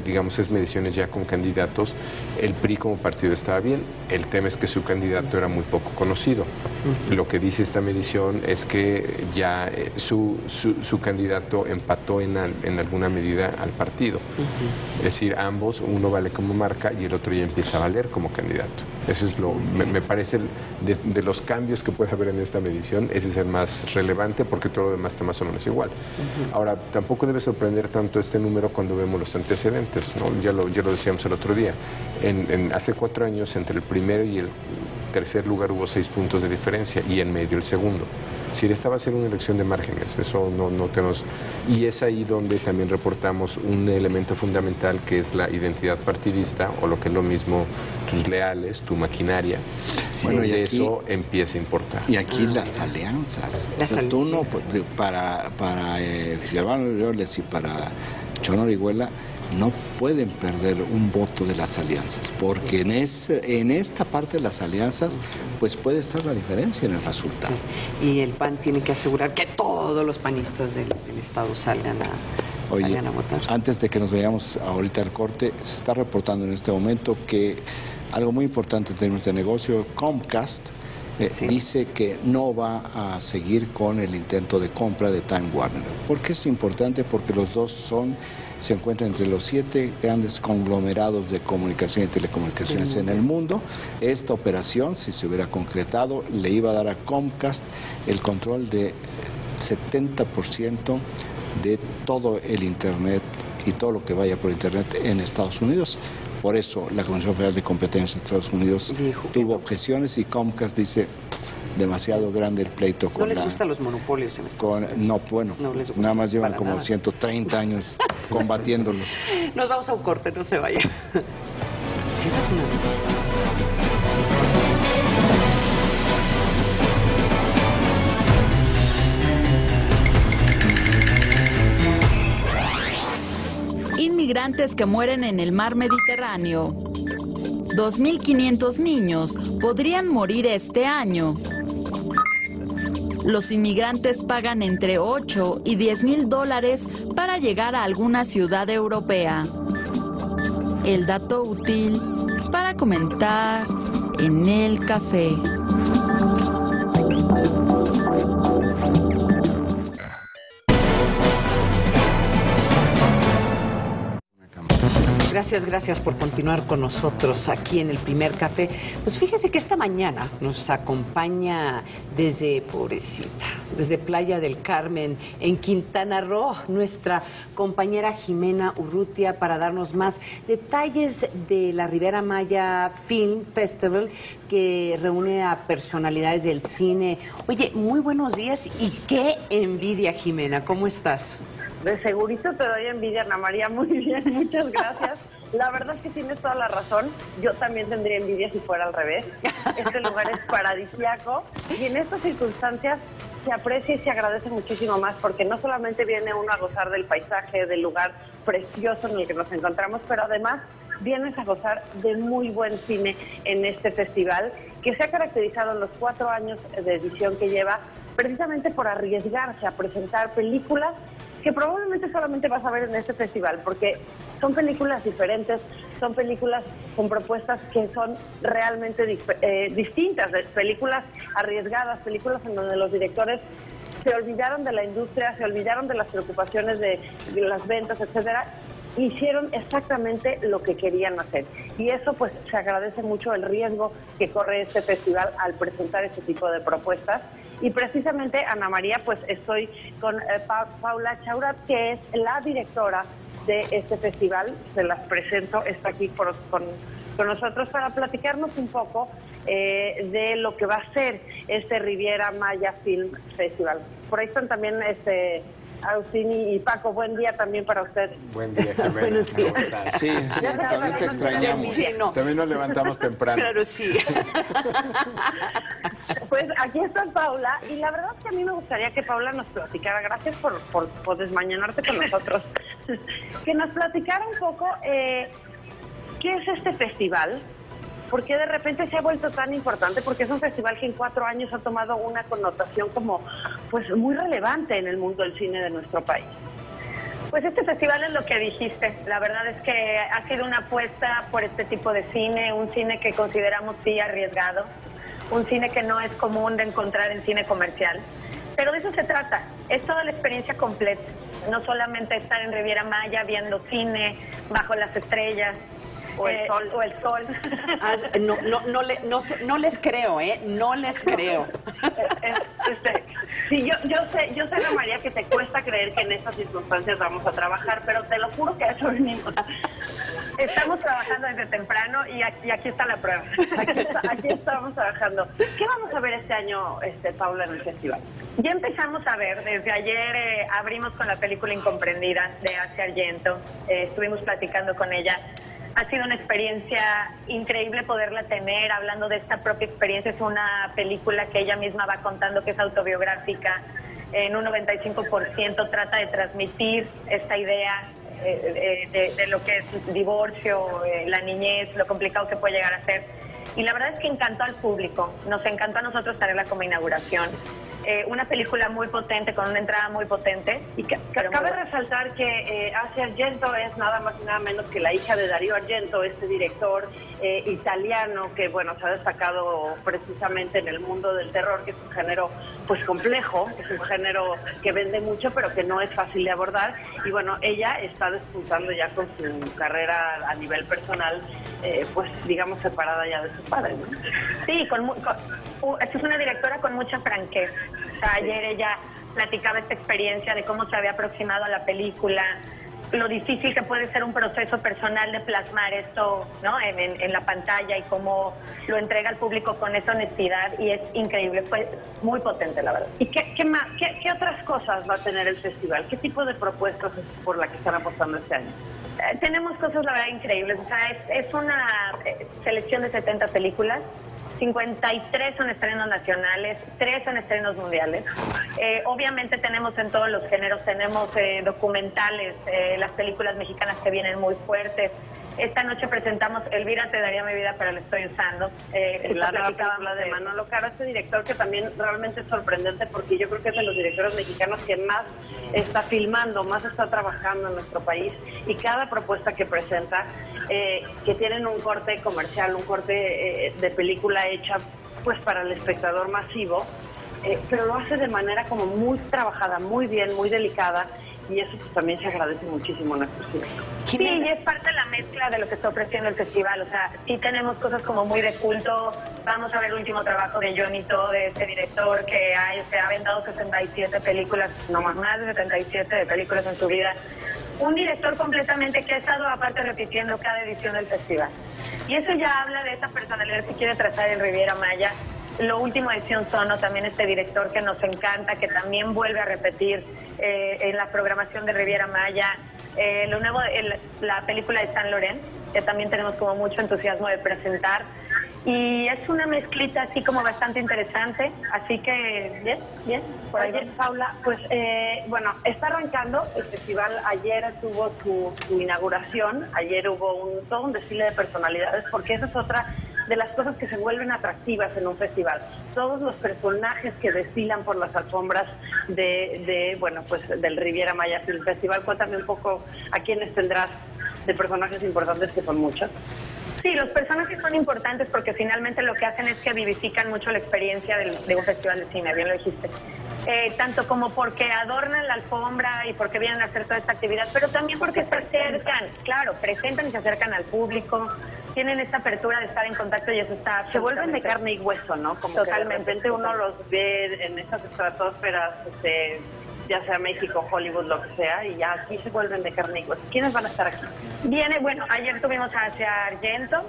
Speaker 7: digamos, mediciones ya con candidatos, el PRI como partido estaba bien. El tema es que su candidato era muy poco conocido. Lo que dice esta medición es que ya su candidato empató en alguna medida al partido. Es decir, ambos, uno vale como marca y el otro ya empieza a valer como candidato. Eso es me parece, de los cambios que puede haber en esta medición, ese es el más relevante porque todo lo demás está más o menos igual. Ahora, tampoco debe sorprender tanto este número cuando vemos los antecedentes, ¿no? Ya lo decíamos el otro día. Hace 4 años, entre el primero y el tercer lugar hubo 6 puntos de diferencia y en medio el segundo. Si esta va a ser una elección de márgenes, eso no tenemos. Y es ahí donde también reportamos un elemento fundamental que es la identidad partidista, o lo que es lo mismo, tus leales, tu maquinaria. Bueno, y aquí, eso empieza a importar.
Speaker 6: Y aquí las alianzas. Tú no, para Silvano Aureoles y para Chon Orihuela, no pueden perder un voto de las alianzas, porque en esta parte de las alianzas pues puede estar la diferencia en el resultado.
Speaker 5: Y el PAN tiene que asegurar que todos los panistas del Estado salgan a votar.
Speaker 6: Antes de que nos vayamos ahorita al corte, se está reportando en este momento que algo muy importante en términos de negocio, Comcast dice que no va a seguir con el intento de compra de Time Warner. ¿Por qué es importante? Porque los dos se encuentran entre los 7 grandes conglomerados de comunicación y telecomunicaciones en el mundo. Esta operación, si se hubiera concretado, le iba a dar a Comcast el control de 70% de todo el Internet y todo lo que vaya por Internet en Estados Unidos. Por eso la Comisión Federal de Competencia de Estados Unidos tuvo objeciones y Comcast dice demasiado grande el pleito con
Speaker 5: ¿No les gustan los monopolios en Estados Unidos?
Speaker 6: No, bueno, nada más llevan como 130 años combatiéndolos.
Speaker 5: Nos vamos a un corte, no se vaya. Si esa es
Speaker 3: una... Inmigrantes que mueren en el mar Mediterráneo. 2.500 niños podrían morir este año. Los inmigrantes pagan entre 8 y 10,000 dólares para llegar a alguna ciudad europea. El dato útil para comentar en el café.
Speaker 5: Gracias por continuar con nosotros aquí en el Primer Café. Pues fíjese que esta mañana nos acompaña desde Playa del Carmen, en Quintana Roo, nuestra compañera Jimena Urrutia, para darnos más detalles de la Riviera Maya Film Festival, que reúne a personalidades del cine. Oye, muy buenos días y qué envidia, Jimena, ¿cómo estás?
Speaker 8: De segurito te doy envidia, Ana María. Muy bien, muchas gracias. La verdad es que tienes toda la razón. Yo también tendría envidia si fuera al revés. Este lugar es paradisíaco y en estas circunstancias se aprecia y se agradece muchísimo más, porque no solamente viene uno a gozar del paisaje, del lugar precioso en el que nos encontramos, pero además vienes a gozar de muy buen cine en este festival, que se ha caracterizado en los 4 años de edición que lleva, precisamente por arriesgarse a presentar películas que probablemente solamente vas a ver en este festival, porque son películas diferentes, son películas con propuestas que son realmente distintas, películas arriesgadas, películas en donde los directores se olvidaron de la industria, se olvidaron de las preocupaciones de las ventas, etcétera. Hicieron exactamente lo que querían hacer, y eso pues se agradece mucho el riesgo que corre este festival al presentar este tipo de propuestas. Y precisamente, Ana María, pues estoy con Paula Chaura, que es la directora de este festival. Se las presento, está aquí con nosotros para platicarnos un poco de lo que va a ser este Riviera Maya Film Festival. Por ahí están también Agustín y Paco. Buen día también para usted.
Speaker 7: Buen día, Jimena.
Speaker 5: Buenos días.
Speaker 7: ¿Cómo estás?
Speaker 6: Sí, también te extrañamos.
Speaker 5: Sí, no.
Speaker 7: También nos levantamos temprano.
Speaker 5: Claro, sí.
Speaker 8: Pues aquí está Paula, y la verdad es que a mí me gustaría que Paula nos platicara, gracias por desmañanarte con nosotros, que nos platicara un poco qué es este festival, por qué de repente se ha vuelto tan importante, porque es un festival que en 4 años ha tomado una connotación como pues muy relevante en el mundo del cine de nuestro país.
Speaker 9: Pues este festival es lo que dijiste. La verdad es que ha sido una apuesta por este tipo de cine, un cine que consideramos sí arriesgado, un cine que no es común de encontrar en cine comercial. Pero de eso se trata, es toda la experiencia completa, no solamente estar en Riviera Maya viendo cine bajo las estrellas, o el sol.
Speaker 5: No les creo, no les creo.
Speaker 8: Sí, yo sé, Ana María, que te cuesta creer que en estas circunstancias vamos a trabajar, pero te lo juro que a eso venimos.
Speaker 9: Estamos trabajando desde temprano y aquí está la prueba.
Speaker 8: Aquí estamos trabajando. ¿Qué vamos a ver este año, Paula, en el festival?
Speaker 9: Ya empezamos a ver, desde ayer abrimos con la película Incomprendida de Asia Argento, estuvimos platicando con ella. Ha sido una experiencia increíble poderla tener, hablando de esta propia experiencia. Es una película que ella misma va contando, que es autobiográfica. En un 95% trata de transmitir esta idea de lo que es divorcio, la niñez, lo complicado que puede llegar a ser. Y la verdad es que encantó al público. Nos encantó a nosotros tenerla como inauguración. Una película muy potente, con una entrada muy potente.
Speaker 8: Y cabe resaltar que Asia Argento es nada más y nada menos que la hija de Dario Argento, este director italiano que, bueno, se ha destacado precisamente en el mundo del terror, que es un género pues complejo, es un género que vende mucho, pero que no es fácil de abordar. Y bueno, ella está despuntando ya con su carrera a nivel personal, pues digamos separada ya de su padre, ¿no?
Speaker 9: Sí, es una directora con mucha franqueza. O sea, ayer ella platicaba esta experiencia de cómo se había aproximado a la película, lo difícil que puede ser un proceso personal de plasmar esto, ¿no?, en la pantalla, y cómo lo entrega al público con esa honestidad, y es increíble, fue muy potente, la verdad.
Speaker 8: ¿Y qué más? ¿Qué otras cosas va a tener el festival? ¿Qué tipo de propuestas es por la que están apostando este año?
Speaker 9: Tenemos cosas, la verdad, increíbles. O sea, es una selección de 70 películas. 53 son estrenos nacionales, 3 son estrenos mundiales. Obviamente tenemos en todos los géneros, tenemos documentales, las películas mexicanas que vienen muy fuertes. Esta noche presentamos Elvira, te daría mi vida, pero la estoy usando.
Speaker 8: La película de Manolo Caro, este director que también realmente es sorprendente, porque yo creo que es de los directores mexicanos que más está filmando, más está trabajando en nuestro país, y cada propuesta que presenta, que tienen un corte comercial, un corte de película hecha pues para el espectador masivo, pero lo hace de manera como muy trabajada, muy bien, muy delicada, y eso pues también se agradece muchísimo en nuestro cine.
Speaker 9: Sí, y es parte de la mezcla de lo que está ofreciendo el festival. O sea, sí tenemos cosas como muy de culto. Vamos a ver el último trabajo de Johnny To, de este director que ha aventado 67 películas, no más de 77 de películas en su vida. Un director completamente que ha estado aparte repitiendo cada edición del festival. Y eso ya habla de esa personalidad que quiere trazar en Riviera Maya. Lo último de Sion Sono, también este director que nos encanta, que también vuelve a repetir en la programación de Riviera Maya. Lo nuevo, la película de Saint Laurent, que también tenemos como mucho entusiasmo de presentar. Y es una mezclita así como bastante interesante, así que bien, por ahí.
Speaker 8: Paula, pues bueno, está arrancando el festival. Ayer tuvo su inauguración, ayer hubo todo un desfile de personalidades, porque esa es otra de las cosas que se vuelven atractivas en un festival. Todos los personajes que desfilan por las alfombras bueno, pues del Riviera Maya Film Festival. Cuéntame un poco a quiénes tendrás de personajes importantes, que son muchos.
Speaker 9: Sí, los personajes son importantes porque finalmente lo que hacen es que vivifican mucho la experiencia de un festival de cine, bien lo dijiste. Tanto como porque adornan la alfombra y porque vienen a hacer toda esta actividad, pero también porque se acercan, claro, presentan y se acercan al público, tienen esta apertura de estar en contacto y eso está...
Speaker 8: Se vuelven de carne y hueso, ¿no? Como totalmente. Que de repente uno los ve en estas estratosferas, ya sea México, Hollywood, lo que sea, y ya aquí se vuelven de carne y hueso. ¿Quiénes van a estar aquí?
Speaker 9: Bueno, ayer tuvimos a Asia Argento,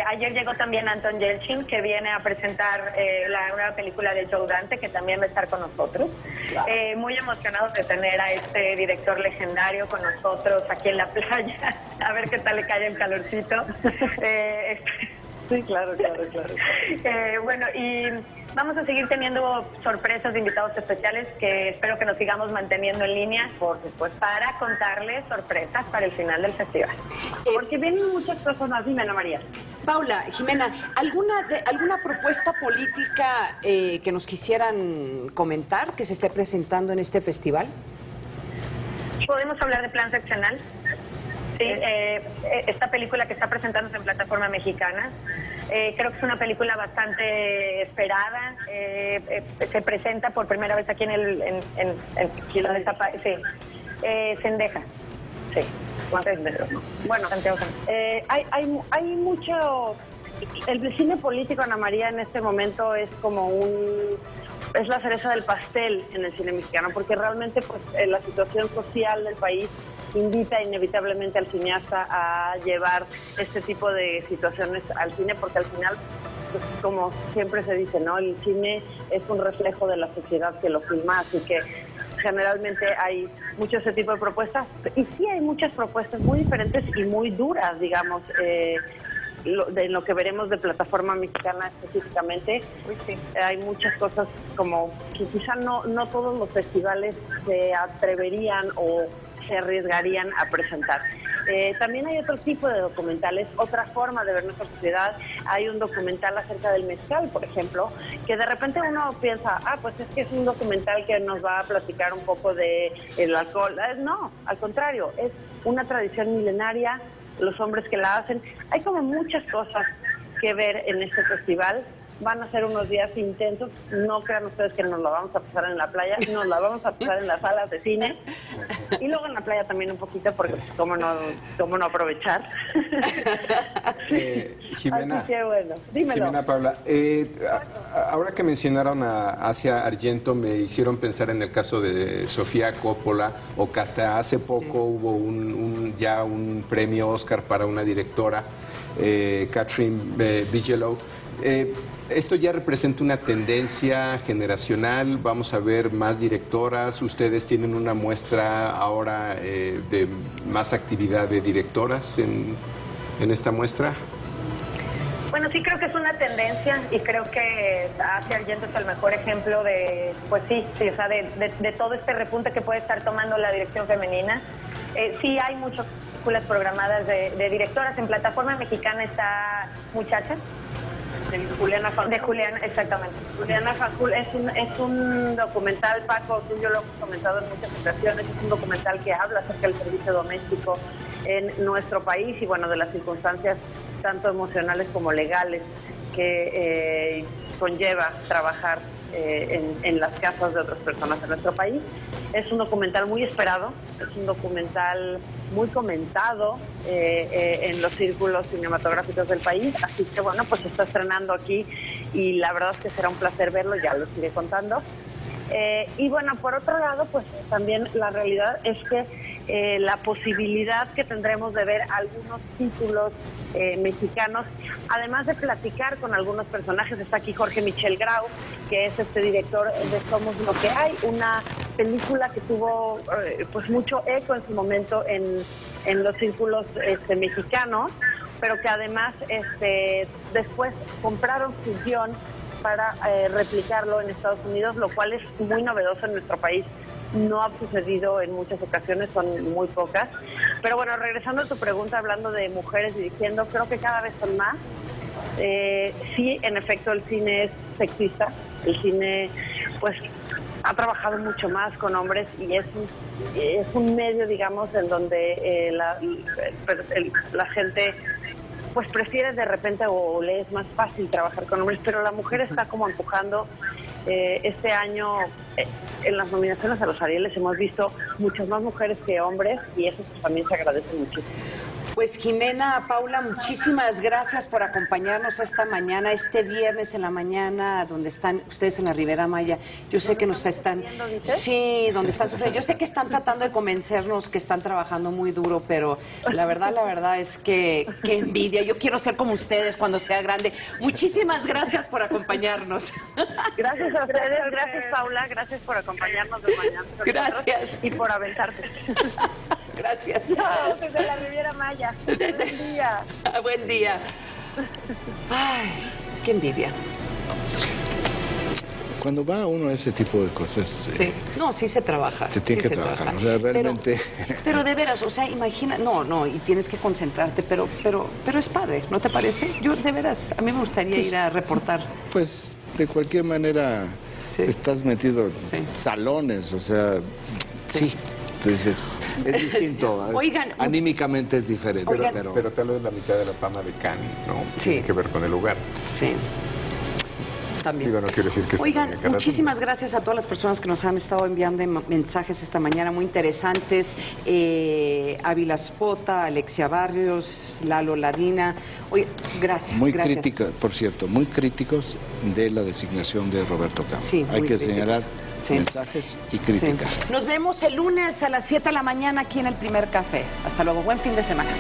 Speaker 9: ayer llegó también Anton Yelchin, que viene a presentar la nueva película de Joe Dante, que también va a estar con nosotros. Claro. Muy emocionados de tener a este director legendario con nosotros aquí en la playa, a ver qué tal le cae el calorcito.
Speaker 8: Sí, claro.
Speaker 9: Bueno, y vamos a seguir teniendo sorpresas de invitados especiales que espero que nos sigamos manteniendo en línea, por supuesto, para contarles sorpresas para el final del festival.
Speaker 8: Porque vienen muchas personas. Dime, Ana María.
Speaker 5: Paula, Jimena, ¿alguna propuesta política que nos quisieran comentar que se esté presentando en este festival?
Speaker 9: ¿Podemos hablar de plan seccional? Sí, esta película que está presentándose en plataforma mexicana, creo que es una película bastante esperada, se presenta por primera vez aquí en Cendeja. Sí,
Speaker 8: bueno, hay mucho... El cine político, Ana María, en este momento es como es la cereza del pastel en el cine mexicano, porque realmente pues la situación social del país invita inevitablemente al cineasta a llevar este tipo de situaciones al cine, porque al final, pues, como siempre se dice, ¿no? El cine es un reflejo de la sociedad que lo filma, así que generalmente hay mucho ese tipo de propuestas, y sí hay muchas propuestas muy diferentes y muy duras, digamos, de lo que veremos de plataforma mexicana específicamente. Sí. Hay muchas cosas como que quizá no todos los festivales se atreverían o se arriesgarían a presentar. También hay otro tipo de documentales, otra forma de ver nuestra sociedad. Hay un documental acerca del mezcal, por ejemplo, que de repente uno piensa, pues es que es un documental que nos va a platicar un poco de el alcohol. No, al contrario, es una tradición milenaria, los hombres que la hacen. Hay como muchas cosas que ver en este festival. Van a ser unos días intensos. No crean ustedes que nos la vamos a pasar en la playa, nos la vamos a pasar en las salas de cine y luego en la playa también un poquito, porque pues, cómo no aprovechar.
Speaker 7: Jimena,
Speaker 8: así que bueno, dímelo.
Speaker 7: Jimena, Paula, ahora que mencionaron a Asia Argento, me hicieron pensar en el caso de Sofía Coppola, o que hasta hace poco hubo ya un premio Oscar para una directora, Catherine Bigelow. Esto ya representa una tendencia generacional. Vamos a ver más directoras. Ustedes tienen una muestra ahora de más actividad de directoras en esta muestra.
Speaker 9: Bueno, sí creo que es una tendencia y creo que Asia Argento es el mejor ejemplo de, pues sí, o sea, de todo este repunte que puede estar tomando la dirección femenina. Sí hay muchas películas programadas de directoras. En plataforma mexicana está Muchacha.
Speaker 8: De Juliana Fanjul.
Speaker 9: De Juliana, exactamente.
Speaker 8: Juliana Fanjul es un documental, Paco, tú y yo lo hemos comentado en muchas ocasiones, es un documental que habla acerca del servicio doméstico en nuestro país y bueno, de las circunstancias tanto emocionales como legales que conlleva trabajar en las casas de otras personas en nuestro país. Es un documental muy esperado, es un documental muy comentado en los círculos cinematográficos del país, así que bueno, pues se está estrenando aquí y la verdad es que será un placer verlo, ya lo iré contando. Y bueno, por otro lado, pues también la realidad es que la posibilidad que tendremos de ver algunos títulos mexicanos, además de platicar con algunos personajes. Está aquí Jorge Michel Grau, que es este director de Somos lo que hay, una película que tuvo pues mucho eco en su momento en los círculos mexicanos, pero que además después compraron su guión para replicarlo en Estados Unidos, lo cual es muy novedoso en nuestro país. No ha sucedido en muchas ocasiones, son muy pocas. Pero bueno, regresando a tu pregunta, hablando de mujeres dirigiendo, creo que cada vez son más. Sí, en efecto, el cine es sexista. El cine, pues, ha trabajado mucho más con hombres y es un medio, digamos, en donde la gente pues prefiere de repente o le es más fácil trabajar con hombres, pero la mujer está como empujando. Este año en las nominaciones a los Arieles hemos visto muchas más mujeres que hombres y eso pues, también se agradece muchísimo.
Speaker 5: Pues Jimena, Paula, muchísimas gracias por acompañarnos esta mañana, este viernes en la mañana, donde están ustedes en la Riviera Maya. Yo sé que nos están... Sí, donde están sufriendo. Yo sé que están tratando de convencernos que están trabajando muy duro, pero la verdad es que qué envidia. Yo quiero ser como ustedes cuando sea grande. Muchísimas gracias por acompañarnos.
Speaker 8: Gracias a ustedes, gracias Paula, gracias por acompañarnos de mañana.
Speaker 5: Gracias.
Speaker 8: Y por aventarte.
Speaker 5: Gracias.
Speaker 8: No, desde la Riviera Maya. Buen día.
Speaker 5: Buen día. Ay, qué envidia.
Speaker 6: Cuando va uno a ese tipo de cosas...
Speaker 5: Sí. No, sí se trabaja.
Speaker 6: Se tiene que trabajar. O sea, realmente...
Speaker 5: Pero de veras, o sea, imagina... No, y tienes que concentrarte, pero es padre, ¿no te parece? Yo, de veras, a mí me gustaría ir a reportar.
Speaker 6: Pues, de cualquier manera, estás metido en salones, o sea, sí. Entonces, es distinto.
Speaker 5: Oigan,
Speaker 6: anímicamente es diferente.
Speaker 7: Pero tal vez la mitad de la fama de Cannes, ¿no?
Speaker 5: Sí.
Speaker 7: Tiene que ver con el lugar.
Speaker 5: Sí. También.
Speaker 7: Digo, no quiero decir que...
Speaker 5: Oigan, muchísimas gracias a todas las personas que nos han estado enviando mensajes esta mañana muy interesantes. Ávila Spota, Alexia Barrios, Lalo Ladina. Oye, gracias.
Speaker 6: Muy críticos, por cierto, muy críticos de la designación de Roberto Campos.
Speaker 5: Sí,
Speaker 6: hay que señalar mensajes y críticas.
Speaker 5: Sí. Nos vemos el lunes a las 7 de la mañana aquí en El Primer Café. Hasta luego. Buen fin de semana.